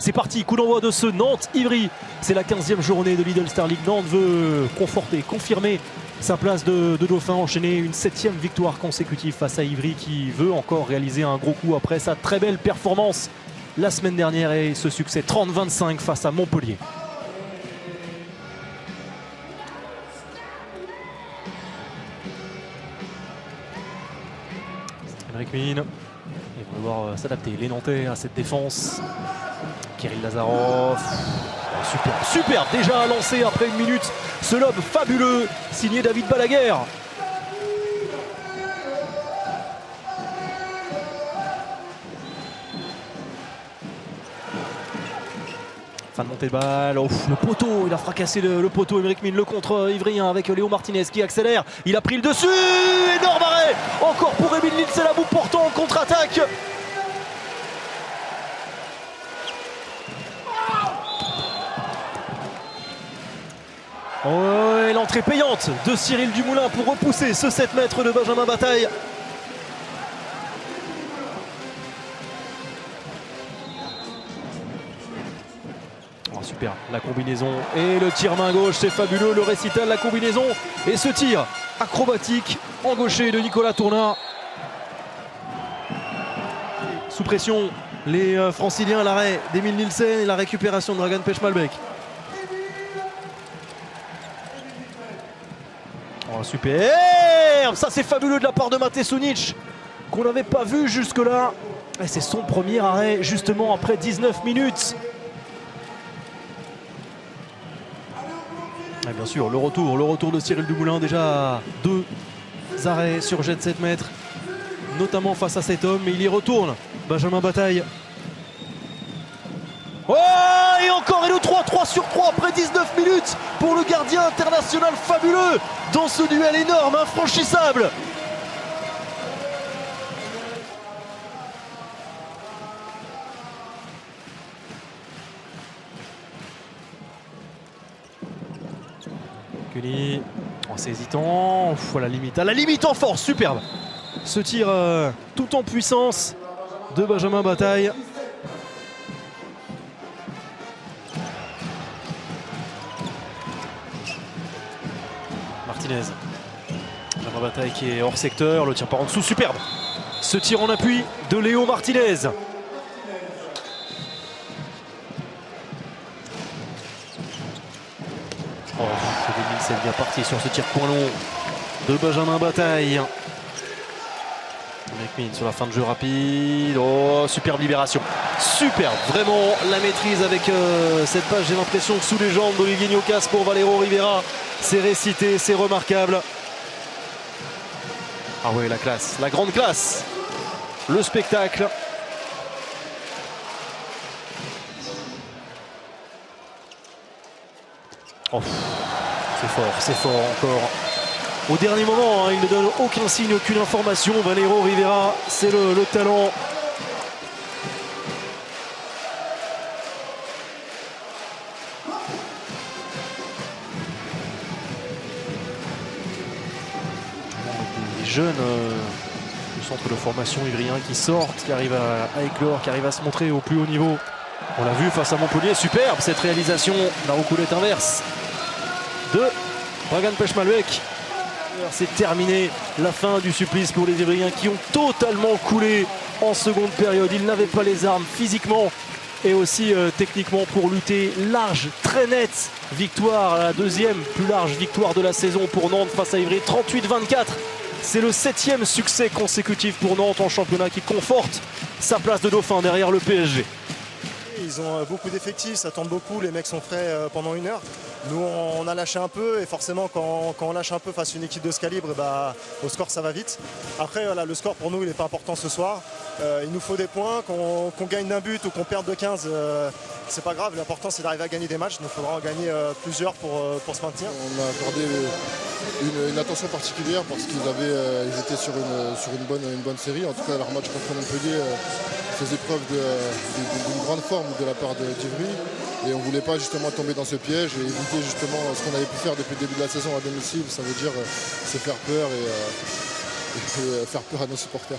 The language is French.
C'est parti, coup d'envoi de ce Nantes-Ivry. C'est la 15e journée de Lidl Star League. Nantes veut conforter, confirmer sa place de dauphin, enchaîner une 7e victoire consécutive face à Ivry qui veut encore réaliser un gros coup après sa très belle performance la semaine dernière et ce succès 30-25 face à Montpellier. Émeric Min, ils vont devoir s'adapter, les Nantais, à cette défense. Kirill Lazarov, super, déjà lancé après une minute. Ce lob fabuleux, signé David Balaguer. Fin de montée de balle, le poteau, il a fracassé le poteau. Émeric Min, le contre ivrien avec Léo Martinez qui accélère. Il a pris le dessus, énorme arrêt. Encore pour Emile Lincel-Abou portant en contre-attaque. Oh, et l'entrée payante de Cyril Dumoulin pour repousser ce 7 mètres de Benjamin Bataille. Oh, super, la combinaison et le tir main gauche, c'est fabuleux, le récital, la combinaison et ce tir acrobatique en gaucher de Nicolas Tournard. Sous pression, les franciliens, l'arrêt d'Emile Nielsen et la récupération de Dragan Pechmalbek. Oh, super, ça c'est fabuleux de la part de Mate Sunic qu'on n'avait pas vu jusque là. Et c'est son premier arrêt justement après 19 minutes. Et bien sûr le retour de Cyril Dumoulin, déjà 2 arrêts sur jet de 7 mètres, notamment face à cet homme, mais il y retourne, Benjamin Bataille. Oh, et encore, et le 3 sur 3 après 19 minutes pour le gardien international fabuleux dans ce duel énorme, infranchissable. Kelly en s'hésitant, à la limite en force, superbe. Ce tir tout en puissance de Benjamin Bataille. Martinez, Benjamin Bataille qui est hors secteur, le tir par en dessous, superbe. Ce tir en appui de Léo Martinez. Oh, c'est bien parti sur ce tir point long de Benjamin Bataille. Émeric Min sur la fin de jeu rapide. Oh, superbe libération. Superbe, vraiment la maîtrise avec cette passe, j'ai l'impression que sous les jambes d'Olivier Gnocas pour Valero Rivera. C'est récité, c'est remarquable. Ah ouais, la classe, la grande classe. Le spectacle. Oh, c'est fort encore. Au dernier moment, hein, il ne donne aucun signe, aucune information. Valero Rivera, c'est le talent. Des jeunes du centre de formation ivrien qui sortent, qui arrivent à éclore, qui arrivent à se montrer au plus haut niveau. On l'a vu face à Montpellier, superbe cette réalisation, la roucoulette inverse de Dragan Pechmalbek. C'est terminé, la fin du supplice pour les Ivriens qui ont totalement coulé en seconde période. Ils n'avaient pas les armes physiquement et aussi techniquement pour lutter. Large, très nette victoire, la 2e plus large victoire de la saison pour Nantes face à Ivry, 38-24. C'est le 7e succès consécutif pour Nantes en championnat qui conforte sa place de dauphin derrière le PSG. Ils ont beaucoup d'effectifs, ça tourne beaucoup, les mecs sont frais pendant 1 heure. Nous on a lâché un peu et forcément quand on lâche un peu face à une équipe de ce calibre, au score ça va vite. Après voilà, le score pour nous il n'est pas important ce soir. Il nous faut des points, qu'on gagne d'un but ou qu'on perde de 15, c'est pas grave. L'important c'est d'arriver à gagner des matchs, il nous faudra en gagner plusieurs pour se maintenir. On a accordé une attention particulière parce qu'ils étaient sur une bonne série. En tout cas leur match contre Montpellier faisait preuve d'une grande forme de la part d'Ivry. Et on ne voulait pas justement tomber dans ce piège et éviter justement ce qu'on avait pu faire depuis le début de la saison à domicile. Ça veut dire se faire peur et faire peur à nos supporters.